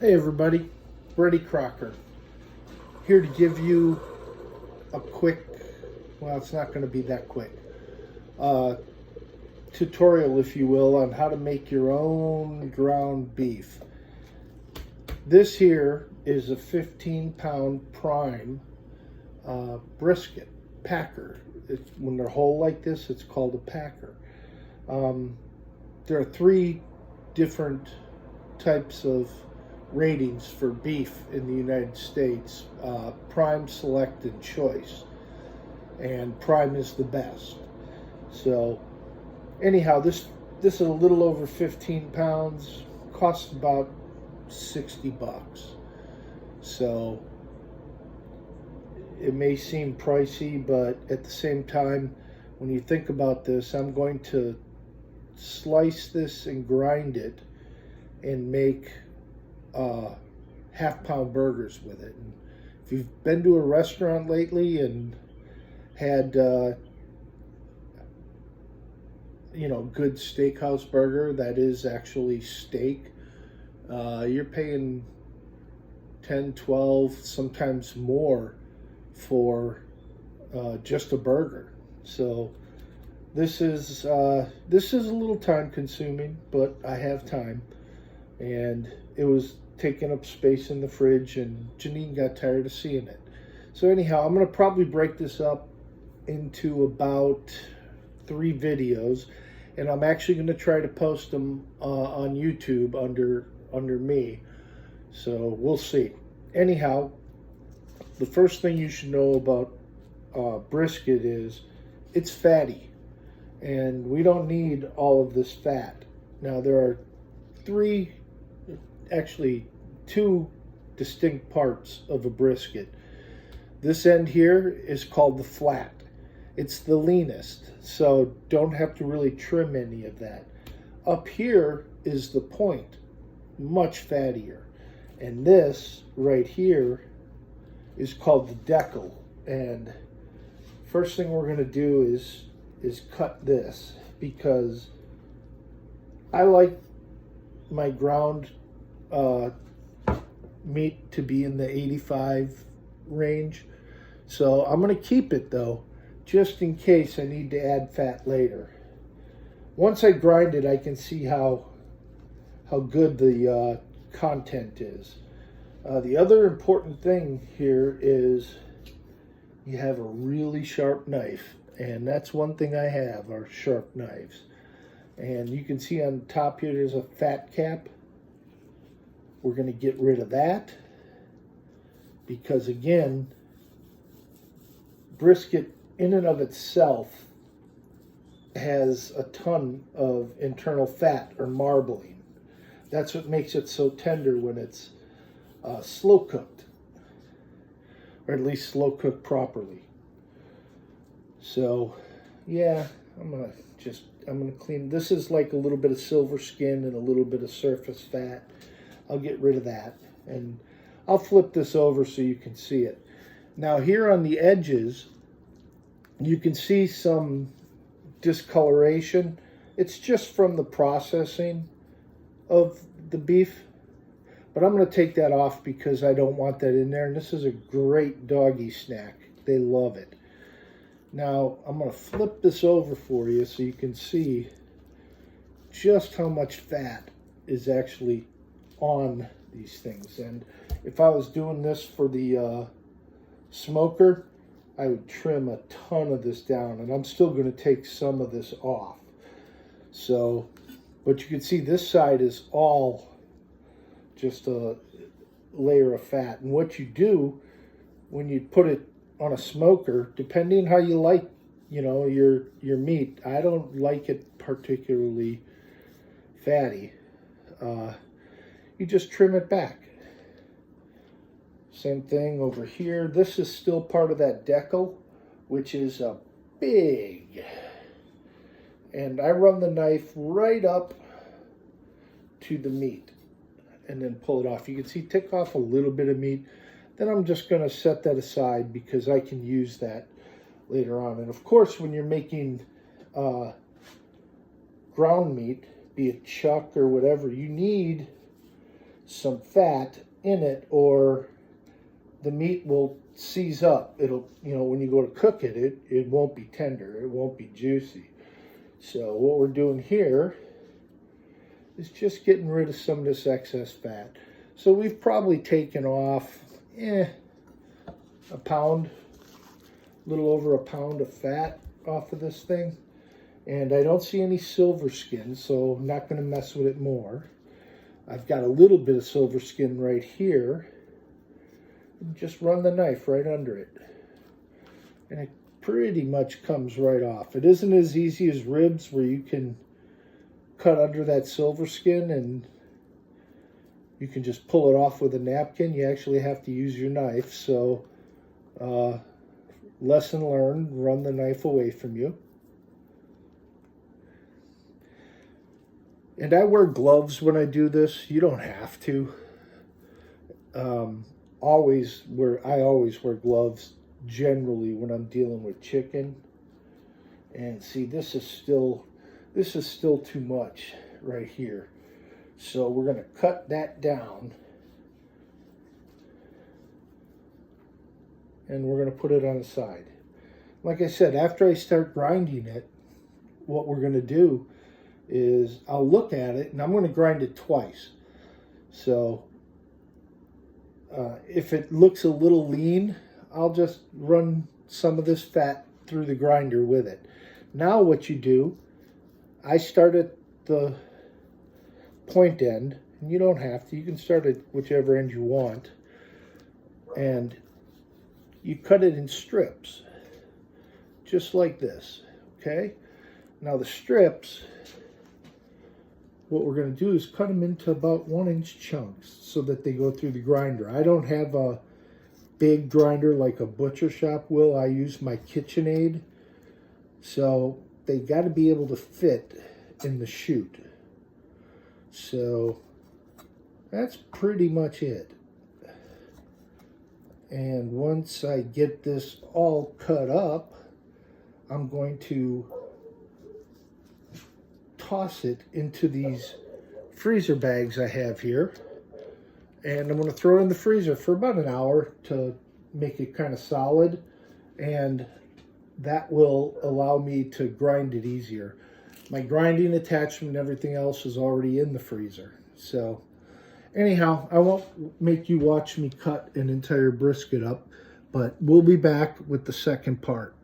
Hey everybody, Brady Crocker here to give you a quick, well, it's not going to be that quick, uh, tutorial, if you will, on how to make your own ground beef. This here is a 15-pound prime brisket packer. When they're whole like this, it's called a packer. Um, there are three different types of ratings for beef in the United States: prime, select, and choice. And prime is the best. So anyhow, this is a little over 15 pounds, costs about 60 bucks. So it may seem pricey, but at the same time, when you think about this, I'm going to slice this and grind it and make half-pound burgers with it. And if you've been to a restaurant lately and had good steakhouse burger that is actually steak, you're paying 10, 12, sometimes more for just a burger. So this is a little time consuming, but I have time, and it was taking up space in the fridge, and Janine got tired of seeing it. So anyhow, I'm going to probably break this up into about 3 videos, and I'm actually going to try to post them on YouTube under me. So we'll see. Anyhow, the first thing you should know about brisket is it's fatty, and we don't need all of this fat. Now there are two distinct parts of a brisket. This end here is called the flat. It's the leanest, so don't have to really trim any of that. Up here is the point, much fattier. And this right here is called the decal. And first thing we're going to do is cut this, because I like my ground meat to be in the 85 range. So I'm going to keep it though, just in case I need to add fat later. Once I grind it, I can see how good the content is. The other important thing here is you have a really sharp knife, and that's one thing I have, are sharp knives. And you can see on top here there's a fat cap. We're going to get rid of that, because again, brisket in and of itself has a ton of internal fat or marbling. That's what makes it so tender when it's slow cooked, or at least slow cooked properly. So yeah, I'm gonna clean. This is like a little bit of silver skin and a little bit of surface fat. I'll get rid of that, and I'll flip this over so you can see it. Now here on the edges, you can see some discoloration. It's just from the processing of the beef, but I'm going to take that off because I don't want that in there. And this is a great doggy snack. They love it. Now I'm going to flip this over for you so you can see just how much fat is actually on these things. And if I was doing this for the smoker, I would trim a ton of this down, and I'm still going to take some of this off. So, but you can see this side is all just a layer of fat. And what you do when you put it on a smoker, depending how you like, your meat, I don't like it particularly fatty. You just trim it back. Same thing over here. This is still part of that decal, which is a big. And I run the knife right up to the meat and then pull it off. You can see, take off a little bit of meat. Then I'm just going to set that aside because I can use that later on. And of course, when you're making ground meat, be it chuck or whatever, you need some fat in it, or the meat will seize up. It'll, you know, when you go to cook it, it won't be tender. It won't be juicy. So what we're doing here is just getting rid of some of this excess fat. So we've probably taken off a pound, a little over a pound of fat off of this thing. And I don't see any silver skin, so I'm not going to mess with it more. I've got a little bit of silver skin right here. And just run the knife right under it. And it pretty much comes right off. It isn't as easy as ribs where you can cut under that silver skin and you can just pull it off with a napkin. You actually have to use your knife. So lesson learned, run the knife away from you. And I wear gloves when I do this. You don't have to. I always wear gloves generally when I'm dealing with chicken. And see, this is still too much right here. So we're going to cut that down. And we're going to put it on the side. Like I said, after I start grinding it, what we're going to do is I'll look at it, and I'm going to grind it twice. So if it looks a little lean, I'll just run some of this fat through the grinder with it. Now what you do, I start at the point end, and you don't have to. You can start at whichever end you want. And you cut it in strips, just like this, okay? Now the strips, what we're going to do is cut them into about 1-inch chunks so that they go through the grinder. I don't have a big grinder like a butcher shop will. I use my KitchenAid. So they got to be able to fit in the chute. So that's pretty much it. And once I get this all cut up, I'm going to toss it into these freezer bags I have here, and I'm going to throw it in the freezer for about an hour to make it kind of solid, and that will allow me to grind it easier. My grinding attachment and everything else is already in the freezer. So anyhow, I won't make you watch me cut an entire brisket up, but we'll be back with the second part.